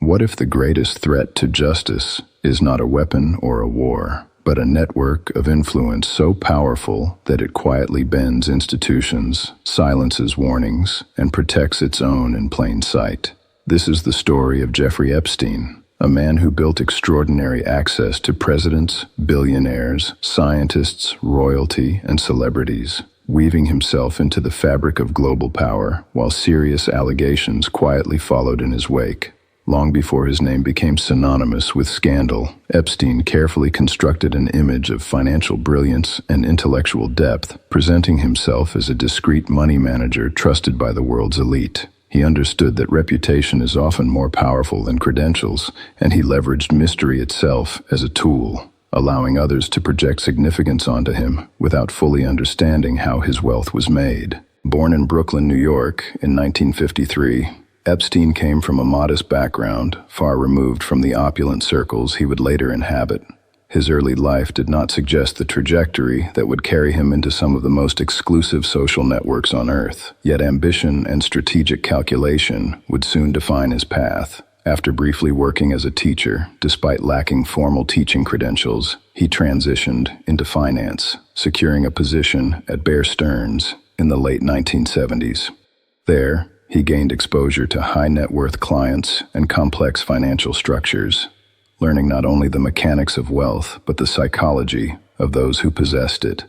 What if the greatest threat to justice is not a weapon or a war, but a network of influence so powerful that it quietly bends institutions, silences warnings, and protects its own in plain sight? This is the story of Jeffrey Epstein, a man who built extraordinary access to presidents, billionaires, scientists, royalty, and celebrities, weaving himself into the fabric of global power while serious allegations quietly followed in his wake. Long before his name became synonymous with scandal, Epstein carefully constructed an image of financial brilliance and intellectual depth, presenting himself as a discreet money manager trusted by the world's elite. He understood that reputation is often more powerful than credentials, and he leveraged mystery itself as a tool, allowing others to project significance onto him without fully understanding how his wealth was made. Born in Brooklyn, New York, in 1953, Epstein came from a modest background, far removed from the opulent circles he would later inhabit. His early life did not suggest the trajectory that would carry him into some of the most exclusive social networks on Earth. Yet ambition and strategic calculation would soon define his path. After briefly working as a teacher, despite lacking formal teaching credentials, he transitioned into finance, securing a position at Bear Stearns in the late 1970s. There, he gained exposure to high-net-worth clients and complex financial structures, learning not only the mechanics of wealth, but the psychology of those who possessed it.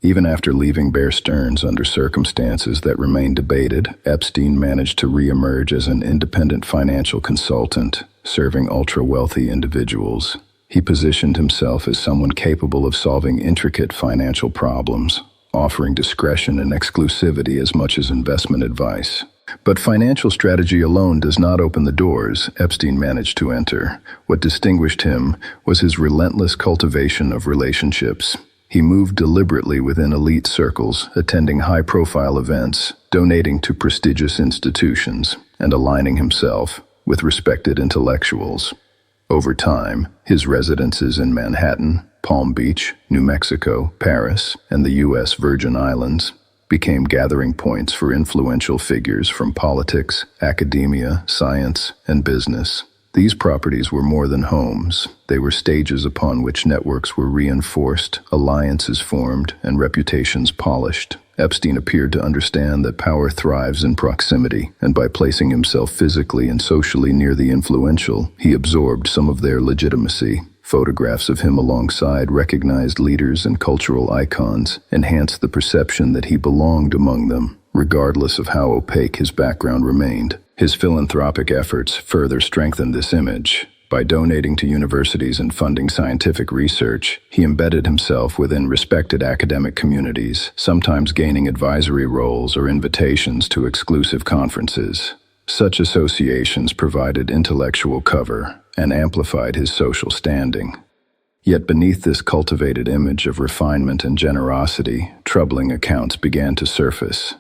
Even after leaving Bear Stearns under circumstances that remain debated, Epstein managed to re-emerge as an independent financial consultant, serving ultra-wealthy individuals. He positioned himself as someone capable of solving intricate financial problems, offering discretion and exclusivity as much as investment advice. But financial strategy alone does not open the doors Epstein managed to enter. What distinguished him was his relentless cultivation of relationships. He moved deliberately within elite circles, attending high-profile events, donating to prestigious institutions, and aligning himself with respected intellectuals. Over time, his residences in Manhattan, Palm Beach, New Mexico, Paris, and the U.S. Virgin Islands became gathering points for influential figures from politics, academia, science, and business. These properties were more than homes. They were stages upon which networks were reinforced, alliances formed, and reputations polished. Epstein appeared to understand that power thrives in proximity, and by placing himself physically and socially near the influential, he absorbed some of their legitimacy. Photographs of him alongside recognized leaders and cultural icons enhanced the perception that he belonged among them, regardless of how opaque his background remained. His philanthropic efforts further strengthened this image. By donating to universities and funding scientific research, he embedded himself within respected academic communities, sometimes gaining advisory roles or invitations to exclusive conferences. Such associations provided intellectual cover and amplified his social standing. Yet beneath this cultivated image of refinement and generosity, troubling accounts began to surface.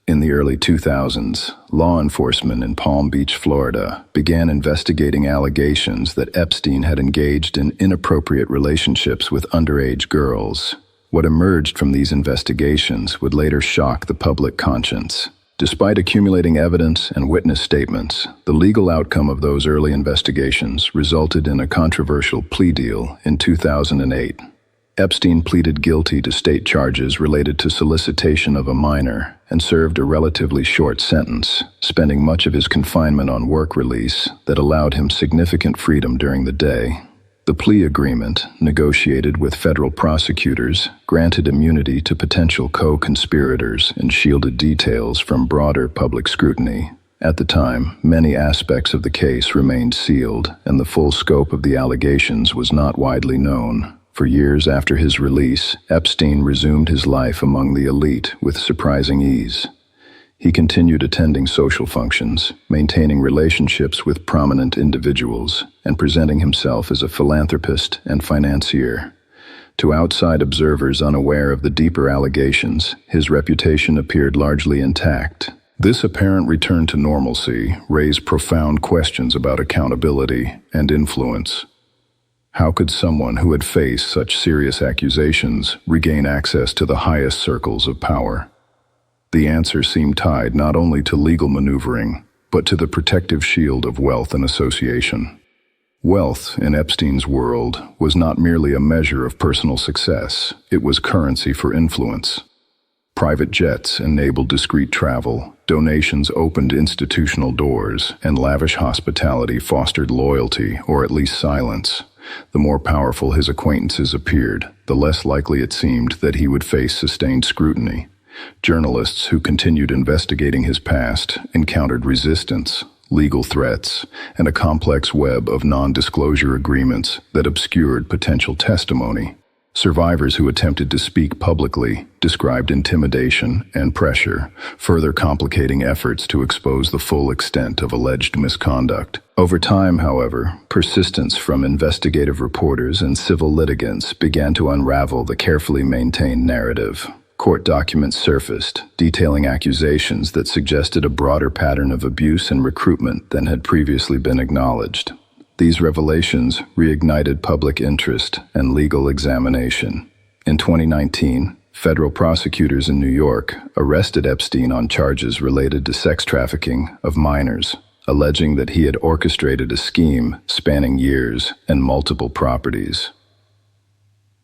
In the early 2000s, law enforcement in Palm Beach, Florida, began investigating allegations that Epstein had engaged in inappropriate relationships with underage girls. What emerged from these investigations would later shock the public conscience. Despite accumulating evidence and witness statements, the legal outcome of those early investigations resulted in a controversial plea deal in 2008. Epstein pleaded guilty to state charges related to solicitation of a minor and served a relatively short sentence, spending much of his confinement on work release that allowed him significant freedom during the day. The plea agreement, negotiated with federal prosecutors, granted immunity to potential co-conspirators and shielded details from broader public scrutiny. At the time, many aspects of the case remained sealed, and the full scope of the allegations was not widely known. For years after his release, Epstein resumed his life among the elite with surprising ease. He continued attending social functions, maintaining relationships with prominent individuals, and presenting himself as a philanthropist and financier. To outside observers unaware of the deeper allegations, his reputation appeared largely intact. This apparent return to normalcy raised profound questions about accountability and influence. How could someone who had faced such serious accusations regain access to the highest circles of power? The answer seemed tied not only to legal maneuvering, but to the protective shield of wealth and association. Wealth, in Epstein's world, was not merely a measure of personal success, it was currency for influence. Private jets enabled discreet travel, donations opened institutional doors, and lavish hospitality fostered loyalty, or at least silence. The more powerful his acquaintances appeared, the less likely it seemed that he would face sustained scrutiny. Journalists who continued investigating his past encountered resistance, legal threats, and a complex web of non-disclosure agreements that obscured potential testimony. Survivors who attempted to speak publicly described intimidation and pressure, further complicating efforts to expose the full extent of alleged misconduct. Over time, however, persistence from investigative reporters and civil litigants began to unravel the carefully maintained narrative. Court documents surfaced, detailing accusations that suggested a broader pattern of abuse and recruitment than had previously been acknowledged. These revelations reignited public interest and legal examination. In 2019, federal prosecutors in New York arrested Epstein on charges related to sex trafficking of minors, alleging that he had orchestrated a scheme spanning years and multiple properties.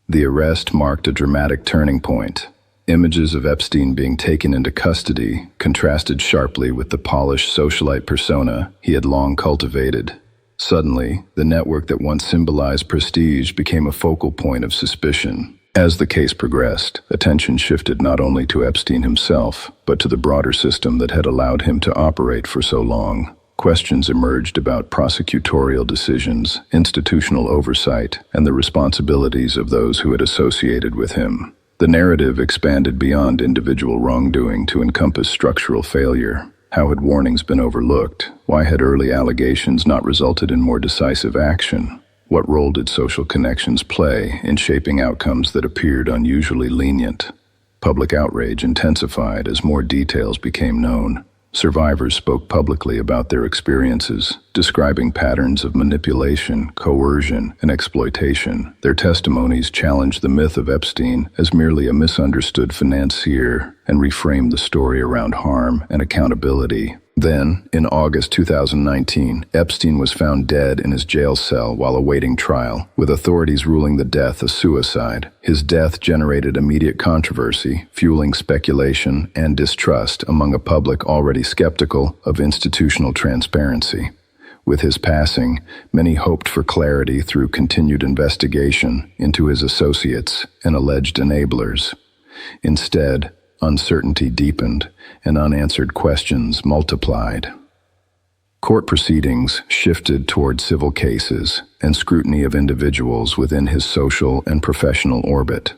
The arrest marked a dramatic turning point. Images of Epstein being taken into custody contrasted sharply with the polished socialite persona he had long cultivated. Suddenly, the network that once symbolized prestige became a focal point of suspicion. As the case progressed, attention shifted not only to Epstein himself, but to the broader system that had allowed him to operate for so long. Questions emerged about prosecutorial decisions, institutional oversight, and the responsibilities of those who had associated with him. The narrative expanded beyond individual wrongdoing to encompass structural failure. How had warnings been overlooked? Why had early allegations not resulted in more decisive action? What role did social connections play in shaping outcomes that appeared unusually lenient? Public outrage intensified as more details became known. Survivors spoke publicly about their experiences, describing patterns of manipulation, coercion, and exploitation. Their testimonies challenged the myth of Epstein as merely a misunderstood financier and reframed the story around harm and accountability. Then, in August 2019, Epstein was found dead in his jail cell while awaiting trial, with authorities ruling the death a suicide. His death generated immediate controversy, fueling speculation and distrust among a public already skeptical of institutional transparency. With his passing, many hoped for clarity through continued investigation into his associates and alleged enablers. Instead, uncertainty deepened, and unanswered questions multiplied. Court proceedings shifted toward civil cases and scrutiny of individuals within his social and professional orbit.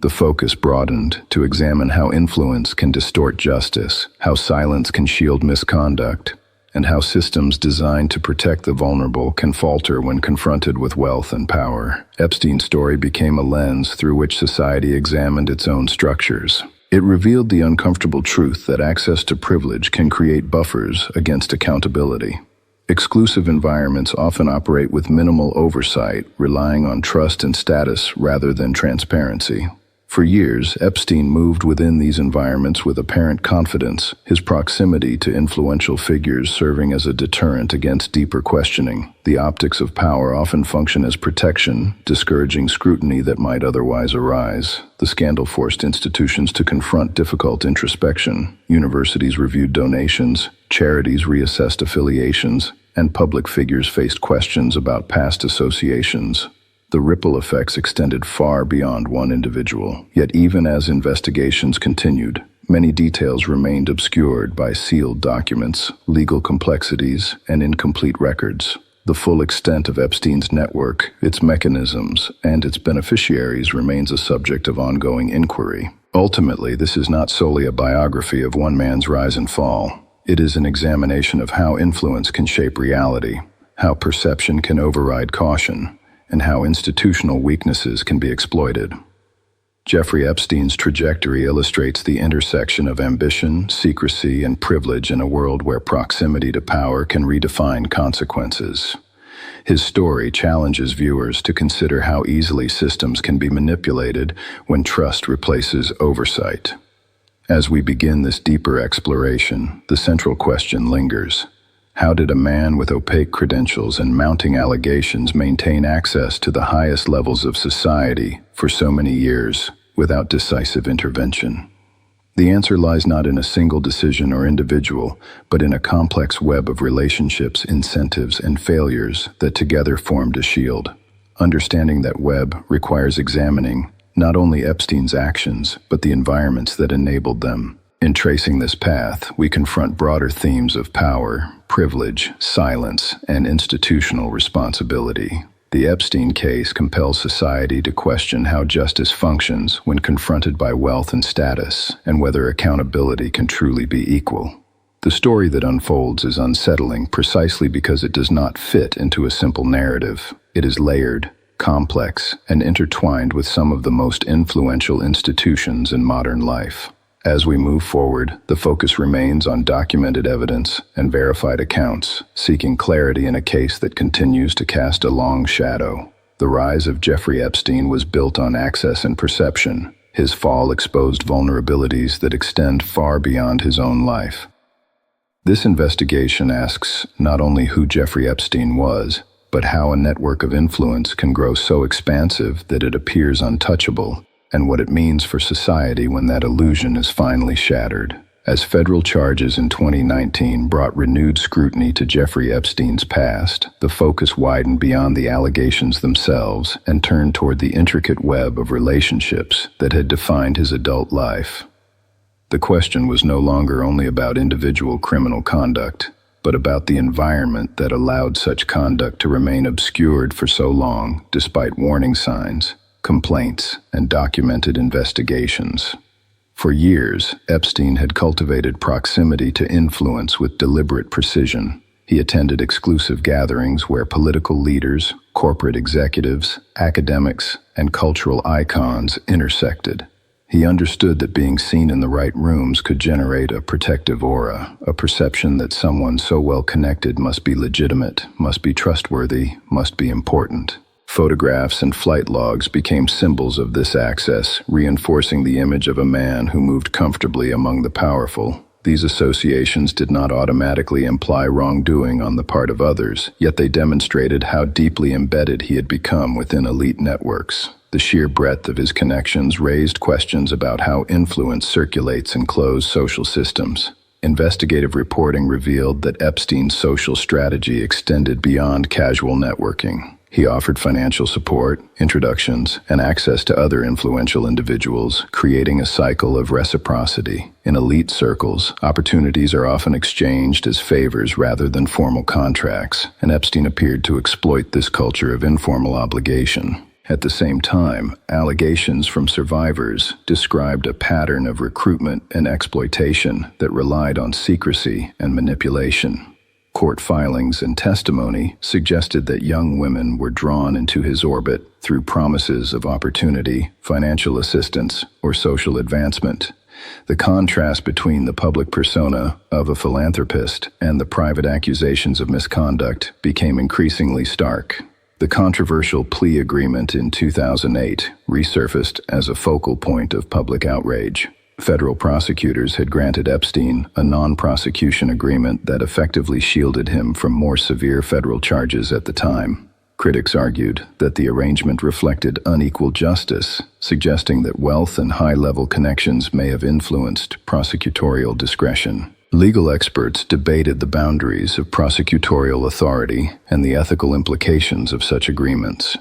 The focus broadened to examine how influence can distort justice, how silence can shield misconduct, and how systems designed to protect the vulnerable can falter when confronted with wealth and power. Epstein's story became a lens through which society examined its own structures. It revealed the uncomfortable truth that access to privilege can create buffers against accountability. Exclusive environments often operate with minimal oversight, relying on trust and status rather than transparency. For years, Epstein moved within these environments with apparent confidence, his proximity to influential figures serving as a deterrent against deeper questioning. The optics of power often function as protection, discouraging scrutiny that might otherwise arise. The scandal forced institutions to confront difficult introspection. Universities reviewed donations, charities reassessed affiliations, and public figures faced questions about past associations. The ripple effects extended far beyond one individual. Yet even as investigations continued, many details remained obscured by sealed documents, legal complexities, and incomplete records. The full extent of Epstein's network, its mechanisms, and its beneficiaries remains a subject of ongoing inquiry. Ultimately, this is not solely a biography of one man's rise and fall. It is an examination of how influence can shape reality, how perception can override caution, and how institutional weaknesses can be exploited. Jeffrey Epstein's trajectory illustrates the intersection of ambition, secrecy, and privilege in a world where proximity to power can redefine consequences. His story challenges viewers to consider how easily systems can be manipulated when trust replaces oversight. As we begin this deeper exploration, the central question lingers. How did a man with opaque credentials and mounting allegations maintain access to the highest levels of society for so many years without decisive intervention? The answer lies not in a single decision or individual, but in a complex web of relationships, incentives, and failures that together formed a shield. Understanding that web requires examining not only Epstein's actions, but the environments that enabled them. In tracing this path, we confront broader themes of power, privilege, silence, and institutional responsibility. The Epstein case compels society to question how justice functions when confronted by wealth and status, and whether accountability can truly be equal. The story that unfolds is unsettling precisely because it does not fit into a simple narrative. It is layered, complex, and intertwined with some of the most influential institutions in modern life. As we move forward, the focus remains on documented evidence and verified accounts, seeking clarity in a case that continues to cast a long shadow. The rise of Jeffrey Epstein was built on access and perception. His fall exposed vulnerabilities that extend far beyond his own life. This investigation asks not only who Jeffrey Epstein was, but how a network of influence can grow so expansive that it appears untouchable, and what it means for society when that illusion is finally shattered. As federal charges in 2019 brought renewed scrutiny to Jeffrey Epstein's past, the focus widened beyond the allegations themselves and turned toward the intricate web of relationships that had defined his adult life. The question was no longer only about individual criminal conduct, but about the environment that allowed such conduct to remain obscured for so long, despite warning signs, complaints, and documented investigations. For years, Epstein had cultivated proximity to influence with deliberate precision. He attended exclusive gatherings where political leaders, corporate executives, academics, and cultural icons intersected. He understood that being seen in the right rooms could generate a protective aura, a perception that someone so well connected must be legitimate, must be trustworthy, must be important. Photographs and flight logs became symbols of this access, reinforcing the image of a man who moved comfortably among the powerful. These associations did not automatically imply wrongdoing on the part of others, yet they demonstrated how deeply embedded he had become within elite networks. The sheer breadth of his connections raised questions about how influence circulates in closed social systems. Investigative reporting revealed that Epstein's social strategy extended beyond casual networking. He offered financial support, introductions, and access to other influential individuals, creating a cycle of reciprocity. In elite circles, opportunities are often exchanged as favors rather than formal contracts, and Epstein appeared to exploit this culture of informal obligation. At the same time, allegations from survivors described a pattern of recruitment and exploitation that relied on secrecy and manipulation. Court filings and testimony suggested that young women were drawn into his orbit through promises of opportunity, financial assistance, or social advancement. The contrast between the public persona of a philanthropist and the private accusations of misconduct became increasingly stark. The controversial plea agreement in 2008 resurfaced as a focal point of public outrage. Federal prosecutors had granted Epstein a non-prosecution agreement that effectively shielded him from more severe federal charges at the time. Critics argued that the arrangement reflected unequal justice, suggesting that wealth and high-level connections may have influenced prosecutorial discretion. Legal experts debated the boundaries of prosecutorial authority and the ethical implications of such agreements.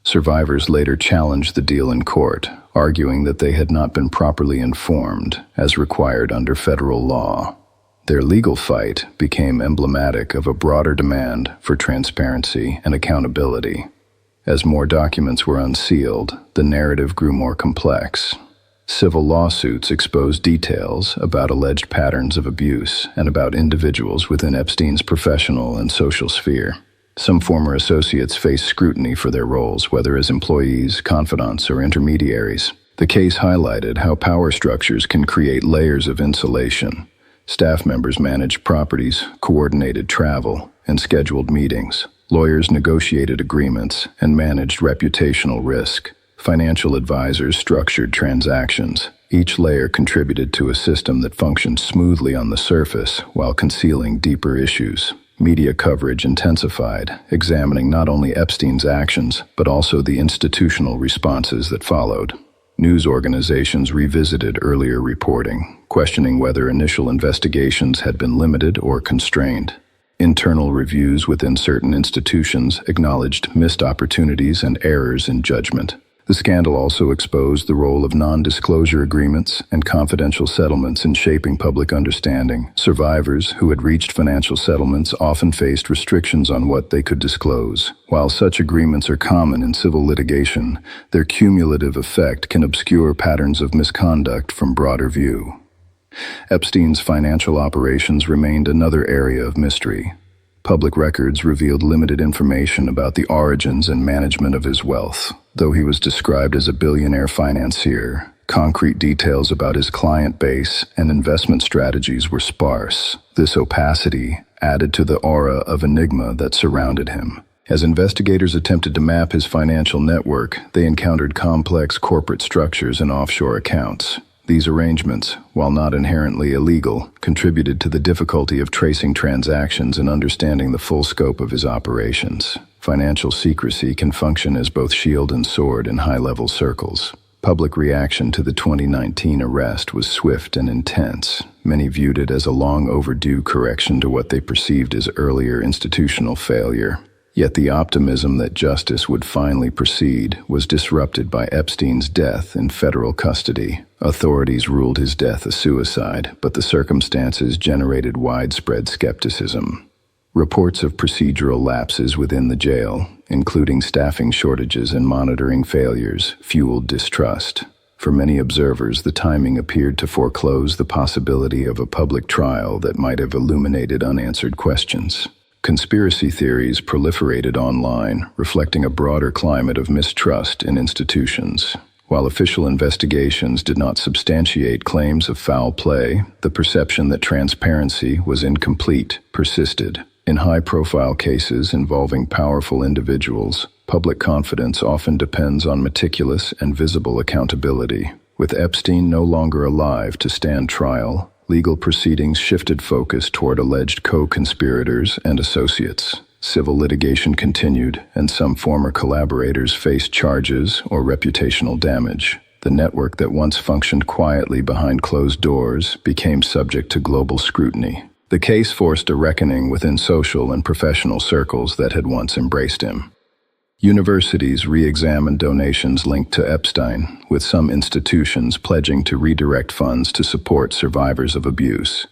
Survivors later challenged the deal in court, arguing that they had not been properly informed as required under federal law. Their legal fight became emblematic of a broader demand for transparency and accountability. As more documents were unsealed, the narrative grew more complex. Civil lawsuits exposed details about alleged patterns of abuse and about individuals within Epstein's professional and social sphere. Some former associates faced scrutiny for their roles, whether as employees, confidants, or intermediaries. The case highlighted how power structures can create layers of insulation. Staff members managed properties, coordinated travel, and scheduled meetings. Lawyers negotiated agreements and managed reputational risk. Financial advisors structured transactions, Each layer contributed to a system that functioned smoothly on the surface while concealing deeper issues. Media coverage intensified, examining not only Epstein's actions, but also the institutional responses that followed. News organizations revisited earlier reporting, questioning whether initial investigations had been limited or constrained. Internal reviews within certain institutions acknowledged missed opportunities and errors in judgment. The scandal also exposed the role of non-disclosure agreements and confidential settlements in shaping public understanding. Survivors who had reached financial settlements often faced restrictions on what they could disclose. While such agreements are common in civil litigation, their cumulative effect can obscure patterns of misconduct from broader view. Epstein's financial operations remained another area of mystery. Public records revealed limited information about the origins and management of his wealth. Though he was described as a billionaire financier, concrete details about his client base and investment strategies were sparse. This opacity added to the aura of enigma that surrounded him. As investigators attempted to map his financial network, they encountered complex corporate structures and offshore accounts. These arrangements, while not inherently illegal, contributed to the difficulty of tracing transactions and understanding the full scope of his operations. Financial secrecy can function as both shield and sword in high-level circles. Public reaction to the 2019 arrest was swift and intense. Many viewed it as a long overdue correction to what they perceived as earlier institutional failure. Yet the optimism that justice would finally proceed was disrupted by Epstein's death in federal custody. Authorities ruled his death a suicide, but the circumstances generated widespread skepticism. Reports of procedural lapses within the jail, including staffing shortages and monitoring failures, fueled distrust. For many observers, the timing appeared to foreclose the possibility of a public trial that might have illuminated unanswered questions. Conspiracy theories proliferated online, reflecting a broader climate of mistrust in institutions. While official investigations did not substantiate claims of foul play, the perception that transparency was incomplete persisted. In high-profile cases involving powerful individuals, public confidence often depends on meticulous and visible accountability. With Epstein no longer alive to stand trial, legal proceedings shifted focus toward alleged co-conspirators and associates. Civil litigation continued, and some former collaborators faced charges or reputational damage. The network that once functioned quietly behind closed doors became subject to global scrutiny. The case forced a reckoning within social and professional circles that had once embraced him. Universities re-examined donations linked to Epstein, with some institutions pledging to redirect funds to support survivors of abuse.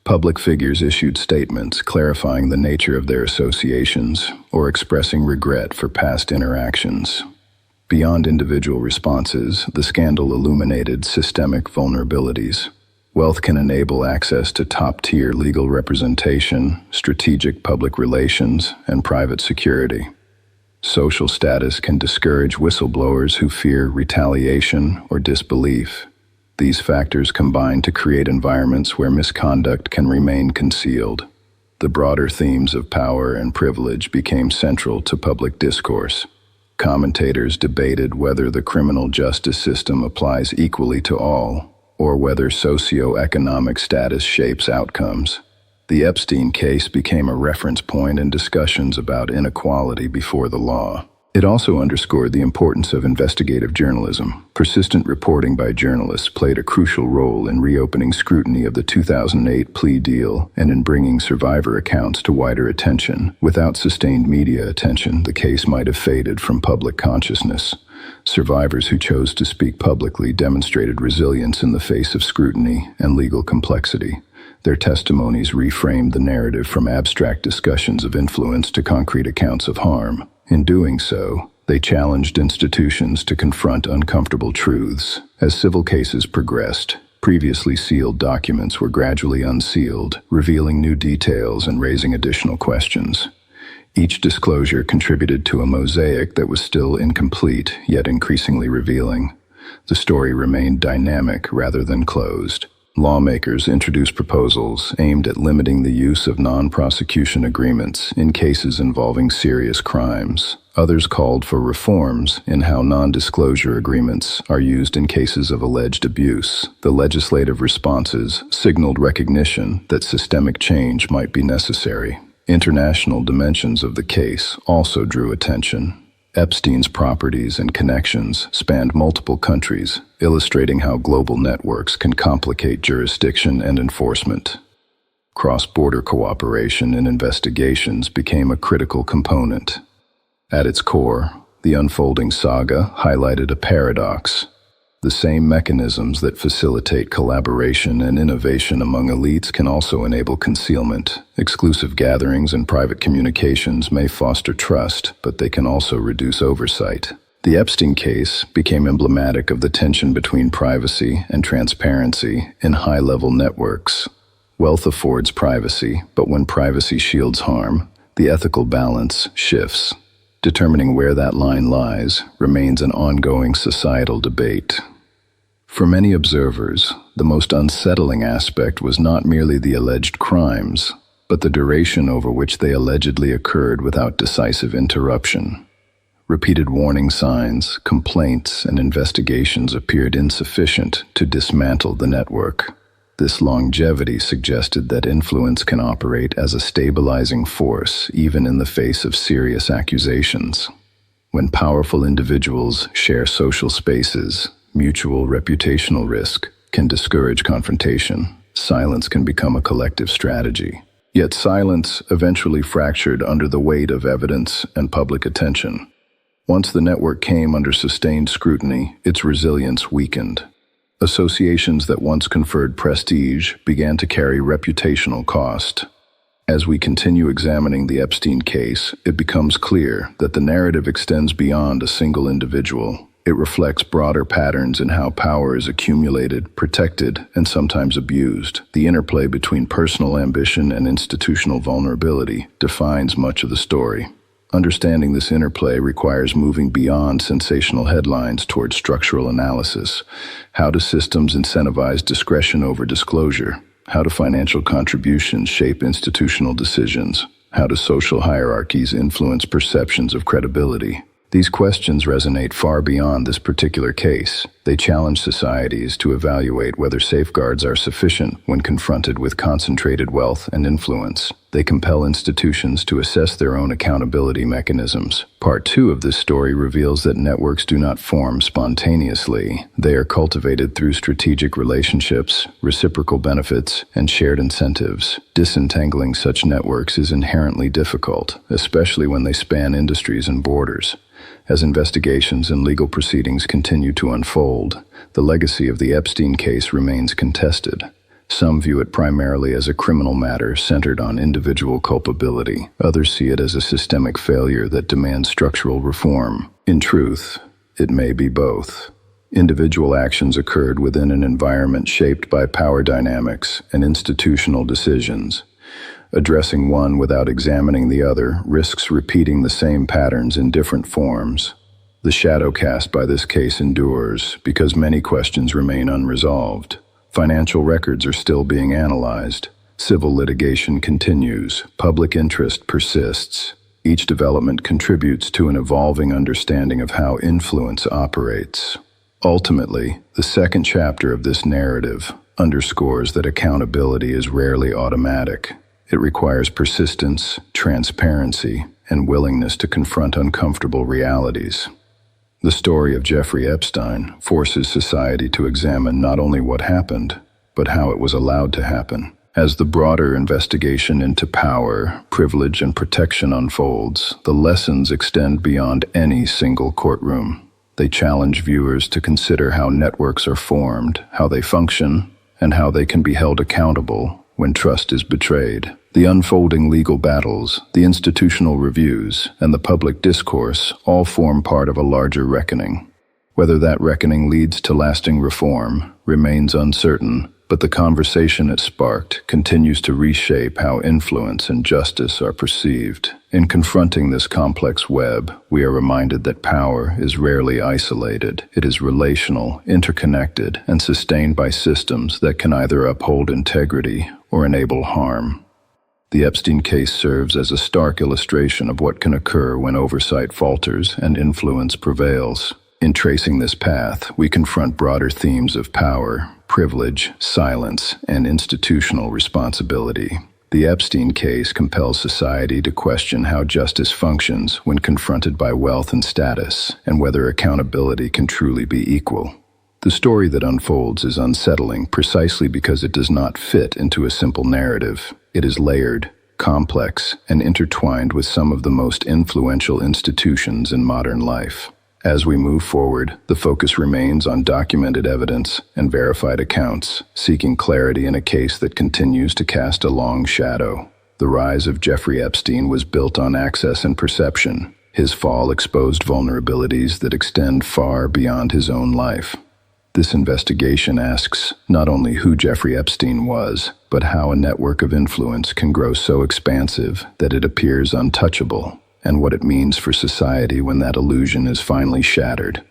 Public figures issued statements clarifying the nature of their associations or expressing regret for past interactions. Beyond individual responses, the scandal illuminated systemic vulnerabilities. Wealth can enable access to top-tier legal representation, strategic public relations, and private security. Social status can discourage whistleblowers who fear retaliation or disbelief. These factors combine to create environments where misconduct can remain concealed. The broader themes of power and privilege became central to public discourse. Commentators debated whether the criminal justice system applies equally to all, or whether socioeconomic status shapes outcomes. The Epstein case became a reference point in discussions about inequality before the law. It also underscored the importance of investigative journalism. Persistent reporting by journalists played a crucial role in reopening scrutiny of the 2008 plea deal and in bringing survivor accounts to wider attention. Without sustained media attention, the case might have faded from public consciousness. Survivors who chose to speak publicly demonstrated resilience in the face of scrutiny and legal complexity. Their testimonies reframed the narrative from abstract discussions of influence to concrete accounts of harm. In doing so, they challenged institutions to confront uncomfortable truths. As civil cases progressed, previously sealed documents were gradually unsealed, revealing new details and raising additional questions. Each disclosure contributed to a mosaic that was still incomplete, yet increasingly revealing. The story remained dynamic rather than closed. Lawmakers introduced proposals aimed at limiting the use of non-prosecution agreements in cases involving serious crimes. Others called for reforms in how non-disclosure agreements are used in cases of alleged abuse. The legislative responses signaled recognition that systemic change might be necessary. International dimensions of the case also drew attention. Epstein's properties and connections spanned multiple countries, illustrating how global networks can complicate jurisdiction and enforcement. Cross-border cooperation in investigations became a critical component. At its core, the unfolding saga highlighted a paradox. The same mechanisms that facilitate collaboration and innovation among elites can also enable concealment. Exclusive gatherings and private communications may foster trust, but they can also reduce oversight. The Epstein case became emblematic of the tension between privacy and transparency in high-level networks. Wealth affords privacy, but when privacy shields harm, the ethical balance shifts. Determining where that line lies remains an ongoing societal debate. For many observers, the most unsettling aspect was not merely the alleged crimes, but the duration over which they allegedly occurred without decisive interruption. Repeated warning signs, complaints, and investigations appeared insufficient to dismantle the network. This longevity suggested that influence can operate as a stabilizing force even in the face of serious accusations. When powerful individuals share social spaces, mutual reputational risk can discourage confrontation. Silence can become a collective strategy. Yet silence eventually fractured under the weight of evidence and public attention. Once the network came under sustained scrutiny, its resilience weakened. Associations that once conferred prestige began to carry reputational cost. As we continue examining the Epstein case, it becomes clear that the narrative extends beyond a single individual. It reflects broader patterns in how power is accumulated, protected, and sometimes abused. The interplay between personal ambition and institutional vulnerability defines much of the story. Understanding this interplay requires moving beyond sensational headlines toward structural analysis. How do systems incentivize discretion over disclosure? How do financial contributions shape institutional decisions? How do social hierarchies influence perceptions of credibility? These questions resonate far beyond this particular case. They challenge societies to evaluate whether safeguards are sufficient when confronted with concentrated wealth and influence. They compel institutions to assess their own accountability mechanisms. Part 2 of this story reveals that networks do not form spontaneously. They are cultivated through strategic relationships, reciprocal benefits, and shared incentives. Disentangling such networks is inherently difficult, especially when they span industries and borders. As investigations and legal proceedings continue to unfold, the legacy of the Epstein case remains contested. Some view it primarily as a criminal matter centered on individual culpability. Others see it as a systemic failure that demands structural reform. In truth, it may be both. Individual actions occurred within an environment shaped by power dynamics and institutional decisions. Addressing one without examining the other risks repeating the same patterns in different forms. The shadow cast by this case endures because many questions remain unresolved. Financial records are still being analyzed. Civil litigation continues. Public interest persists. Each development contributes to an evolving understanding of how influence operates. Ultimately, the second chapter of this narrative underscores that accountability is rarely automatic. It requires persistence, transparency, and willingness to confront uncomfortable realities. The story of Jeffrey Epstein forces society to examine not only what happened, but how it was allowed to happen. As the broader investigation into power, privilege, and protection unfolds, the lessons extend beyond any single courtroom. They challenge viewers to consider how networks are formed, how they function, and how they can be held accountable when trust is betrayed. The unfolding legal battles, the institutional reviews, and the public discourse all form part of a larger reckoning. Whether that reckoning leads to lasting reform remains uncertain, but the conversation it sparked continues to reshape how influence and justice are perceived. In confronting this complex web, we are reminded that power is rarely isolated. It is relational, interconnected, and sustained by systems that can either uphold integrity or enable harm. The Epstein case serves as a stark illustration of what can occur when oversight falters and influence prevails. In tracing this path, we confront broader themes of power, privilege, silence, and institutional responsibility. The Epstein case compels society to question how justice functions when confronted by wealth and status, and whether accountability can truly be equal. The story that unfolds is unsettling precisely because it does not fit into a simple narrative. It is layered, complex, and intertwined with some of the most influential institutions in modern life. As we move forward, the focus remains on documented evidence and verified accounts, seeking clarity in a case that continues to cast a long shadow. The rise of Jeffrey Epstein was built on access and perception. His fall exposed vulnerabilities that extend far beyond his own life. This investigation asks not only who Jeffrey Epstein was, but how a network of influence can grow so expansive that it appears untouchable, and what it means for society when that illusion is finally shattered.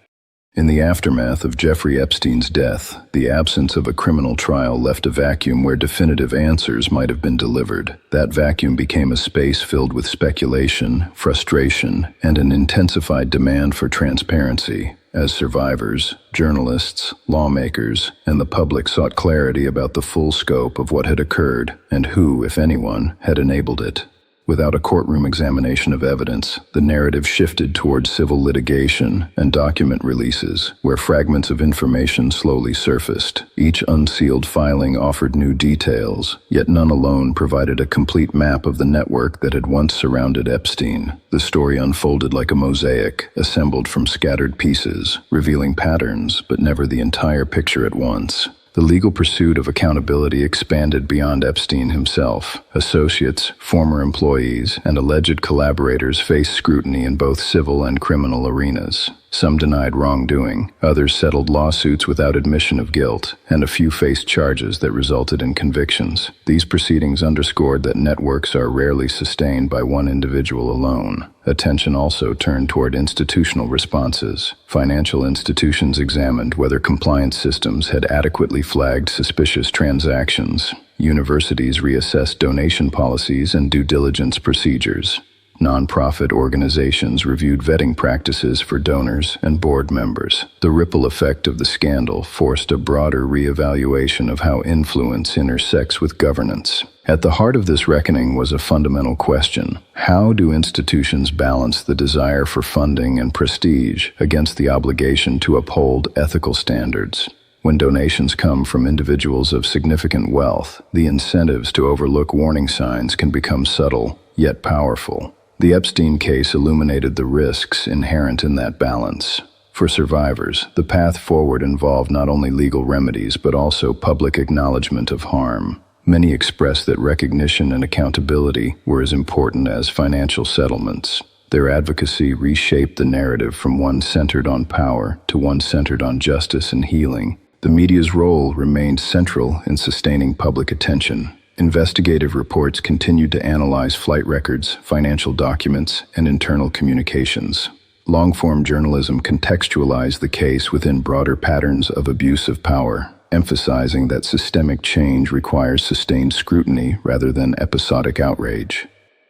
In the aftermath of Jeffrey Epstein's death, the absence of a criminal trial left a vacuum where definitive answers might have been delivered. That vacuum became a space filled with speculation, frustration, and an intensified demand for transparency. As survivors, journalists, lawmakers, and the public sought clarity about the full scope of what had occurred and who, if anyone, had enabled it. Without a courtroom examination of evidence, the narrative shifted toward civil litigation and document releases, where fragments of information slowly surfaced. Each unsealed filing offered new details, yet none alone provided a complete map of the network that had once surrounded Epstein. The story unfolded like a mosaic, assembled from scattered pieces, revealing patterns, but never the entire picture at once. The legal pursuit of accountability expanded beyond Epstein himself. Associates, former employees, and alleged collaborators faced scrutiny in both civil and criminal arenas. Some denied wrongdoing, others settled lawsuits without admission of guilt, and a few faced charges that resulted in convictions. These proceedings underscored that networks are rarely sustained by one individual alone. Attention also turned toward institutional responses. Financial institutions examined whether compliance systems had adequately flagged suspicious transactions. Universities reassessed donation policies and due diligence procedures. Nonprofit organizations reviewed vetting practices for donors and board members. The ripple effect of the scandal forced a broader reevaluation of how influence intersects with governance. At the heart of this reckoning was a fundamental question: how do institutions balance the desire for funding and prestige against the obligation to uphold ethical standards? When donations come from individuals of significant wealth, the incentives to overlook warning signs can become subtle, yet powerful. The Epstein case illuminated the risks inherent in that balance. For survivors, the path forward involved not only legal remedies but also public acknowledgement of harm. Many expressed that recognition and accountability were as important as financial settlements. Their advocacy reshaped the narrative from one centered on power to one centered on justice and healing. The media's role remained central in sustaining public attention. Investigative reports continued to analyze flight records, financial documents, and internal communications. Long-form journalism contextualized the case within broader patterns of abuse of power, emphasizing that systemic change requires sustained scrutiny rather than episodic outrage.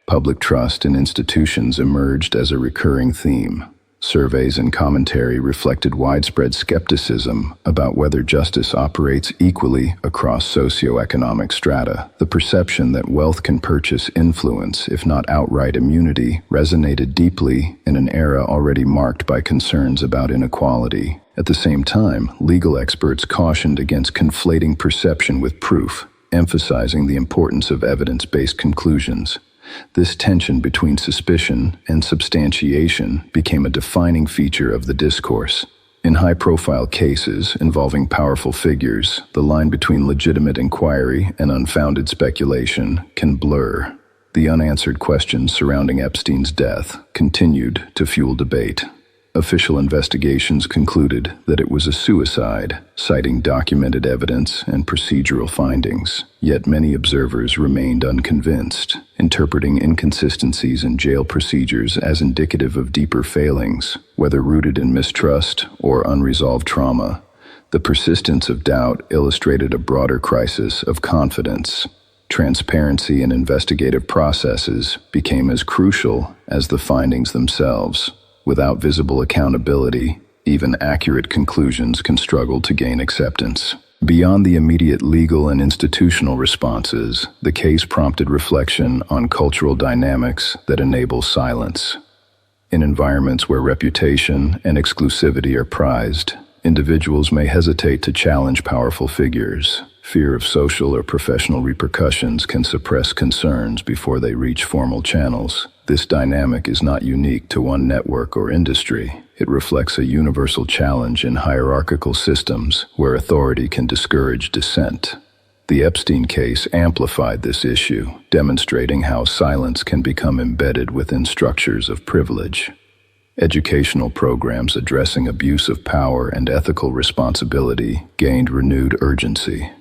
Public trust in institutions emerged as a recurring theme. Surveys and commentary reflected widespread skepticism about whether justice operates equally across socioeconomic strata. The perception that wealth can purchase influence, if not outright immunity, resonated deeply in an era already marked by concerns about inequality. At the same time, legal experts cautioned against conflating perception with proof, emphasizing the importance of evidence-based conclusions. This tension between suspicion and substantiation became a defining feature of the discourse. In high-profile cases involving powerful figures, the line between legitimate inquiry and unfounded speculation can blur. The unanswered questions surrounding Epstein's death continued to fuel debate. Official investigations concluded that it was a suicide, citing documented evidence and procedural findings. Yet many observers remained unconvinced, interpreting inconsistencies in jail procedures as indicative of deeper failings, whether rooted in mistrust or unresolved trauma. The persistence of doubt illustrated a broader crisis of confidence. Transparency in investigative processes became as crucial as the findings themselves. Without visible accountability, even accurate conclusions can struggle to gain acceptance. Beyond the immediate legal and institutional responses, the case prompted reflection on cultural dynamics that enable silence. In environments where reputation and exclusivity are prized, individuals may hesitate to challenge powerful figures. Fear of social or professional repercussions can suppress concerns before they reach formal channels. This dynamic is not unique to one network or industry. It reflects a universal challenge in hierarchical systems where authority can discourage dissent. The Epstein case amplified this issue, demonstrating how silence can become embedded within structures of privilege. Educational programs addressing abuse of power and ethical responsibility gained renewed urgency.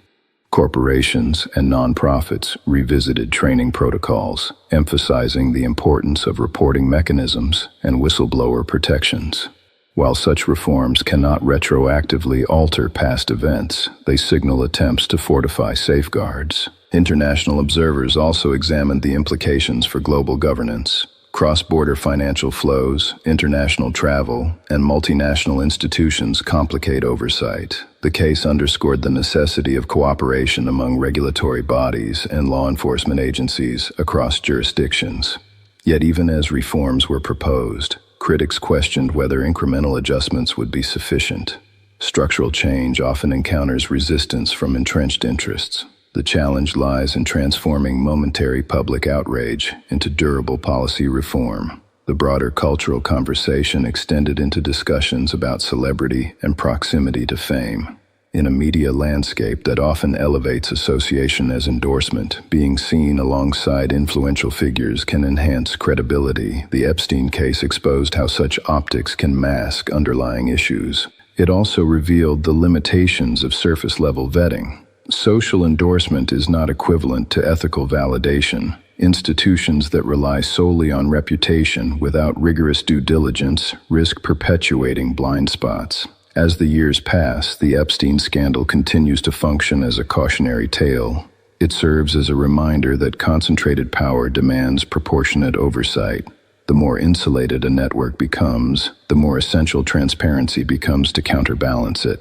Corporations and nonprofits revisited training protocols, emphasizing the importance of reporting mechanisms and whistleblower protections. While such reforms cannot retroactively alter past events, they signal attempts to fortify safeguards. International observers also examined the implications for global governance. Cross-border financial flows, international travel, and multinational institutions complicate oversight. The case underscored the necessity of cooperation among regulatory bodies and law enforcement agencies across jurisdictions. Yet even as reforms were proposed, critics questioned whether incremental adjustments would be sufficient. Structural change often encounters resistance from entrenched interests. The challenge lies in transforming momentary public outrage into durable policy reform. The broader cultural conversation extended into discussions about celebrity and proximity to fame. In a media landscape that often elevates association as endorsement, being seen alongside influential figures can enhance credibility. The Epstein case exposed how such optics can mask underlying issues. It also revealed the limitations of surface-level vetting. Social endorsement is not equivalent to ethical validation. Institutions that rely solely on reputation without rigorous due diligence risk perpetuating blind spots. As the years pass, the Epstein scandal continues to function as a cautionary tale. It serves as a reminder that concentrated power demands proportionate oversight. The more insulated a network becomes, the more essential transparency becomes to counterbalance it.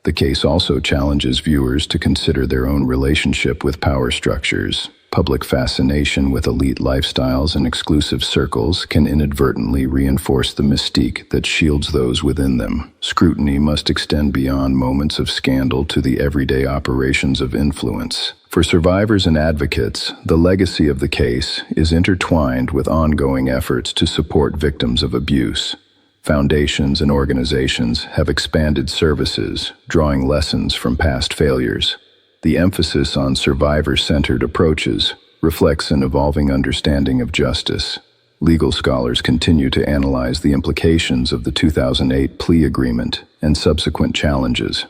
The case also challenges viewers to consider their own relationship with power structures. Public fascination with elite lifestyles and exclusive circles can inadvertently reinforce the mystique that shields those within them. Scrutiny must extend beyond moments of scandal to the everyday operations of influence. For survivors and advocates, the legacy of the case is intertwined with ongoing efforts to support victims of abuse. Foundations and organizations have expanded services, drawing lessons from past failures. The emphasis on survivor-centered approaches reflects an evolving understanding of justice. Legal scholars continue to analyze the implications of the 2008 plea agreement and subsequent challenges.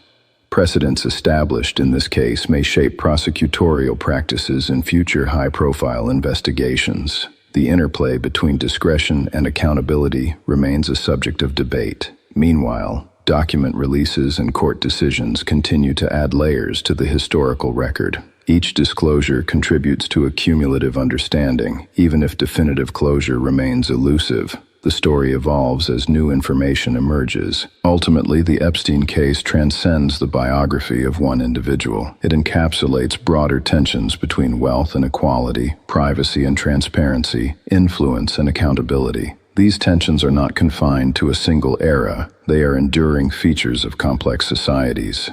Precedents established in this case may shape prosecutorial practices in future high-profile investigations. The interplay between discretion and accountability remains a subject of debate. Meanwhile, document releases and court decisions continue to add layers to the historical record. Each disclosure contributes to a cumulative understanding, even if definitive closure remains elusive. The story evolves as new information emerges. Ultimately, the Epstein case transcends the biography of one individual. It encapsulates broader tensions between wealth and equality, privacy and transparency, influence and accountability. These tensions are not confined to a single era. They are enduring features of complex societies.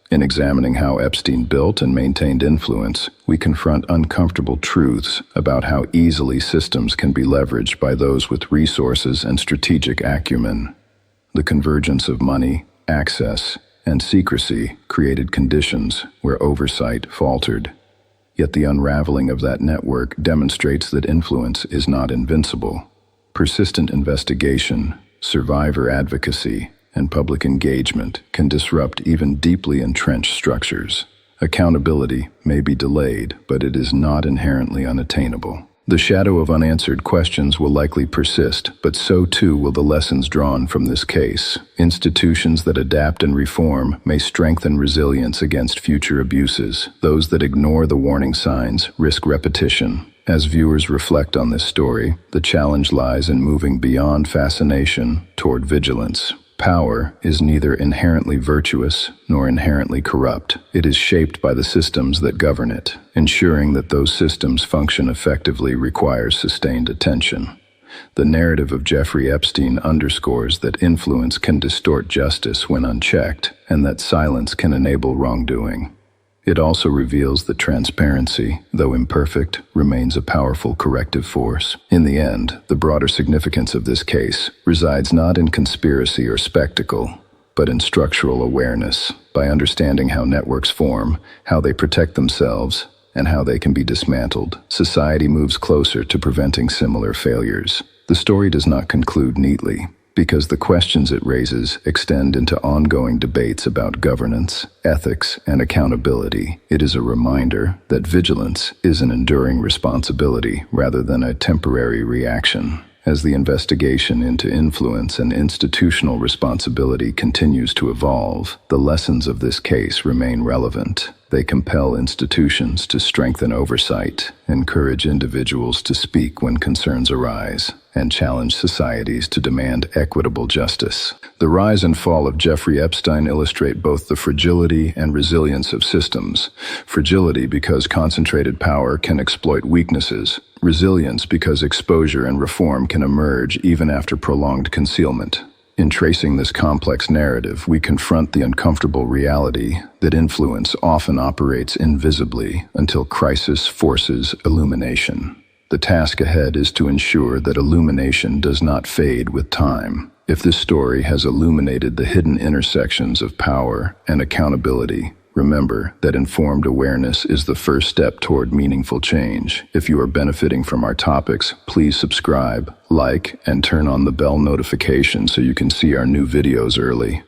In examining how Epstein built and maintained influence, we confront uncomfortable truths about how easily systems can be leveraged by those with resources and strategic acumen. The convergence of money, access, and secrecy created conditions where oversight faltered. Yet the unraveling of that network demonstrates that influence is not invincible. Persistent investigation, survivor advocacy, and public engagement can disrupt even deeply entrenched structures. Accountability may be delayed, but it is not inherently unattainable. The shadow of unanswered questions will likely persist, but so too will the lessons drawn from this case. Institutions that adapt and reform may strengthen resilience against future abuses. Those that ignore the warning signs risk repetition. As viewers reflect on this story, the challenge lies in moving beyond fascination toward vigilance. Power is neither inherently virtuous nor inherently corrupt. It is shaped by the systems that govern it. Ensuring that those systems function effectively requires sustained attention. The narrative of Jeffrey Epstein underscores that influence can distort justice when unchecked, and that silence can enable wrongdoing. It also reveals that transparency, though imperfect, remains a powerful corrective force. In the end, the broader significance of this case resides not in conspiracy or spectacle, but in structural awareness. By understanding how networks form, how they protect themselves, and how they can be dismantled, society moves closer to preventing similar failures. The story does not conclude neatly, because the questions it raises extend into ongoing debates about governance, ethics, and accountability. It is a reminder that vigilance is an enduring responsibility rather than a temporary reaction. As the investigation into influence and institutional responsibility continues to evolve, the lessons of this case remain relevant. They compel institutions to strengthen oversight, encourage individuals to speak when concerns arise, and challenge societies to demand equitable justice. The rise and fall of Jeffrey Epstein illustrate both the fragility and resilience of systems. Fragility because concentrated power can exploit weaknesses. Resilience because exposure and reform can emerge even after prolonged concealment. In tracing this complex narrative, we confront the uncomfortable reality that influence often operates invisibly until crisis forces illumination. The task ahead is to ensure that illumination does not fade with time. If this story has illuminated the hidden intersections of power and accountability, remember that informed awareness is the first step toward meaningful change. If you are benefiting from our topics, please subscribe, like, and turn on the bell notification so you can see our new videos early.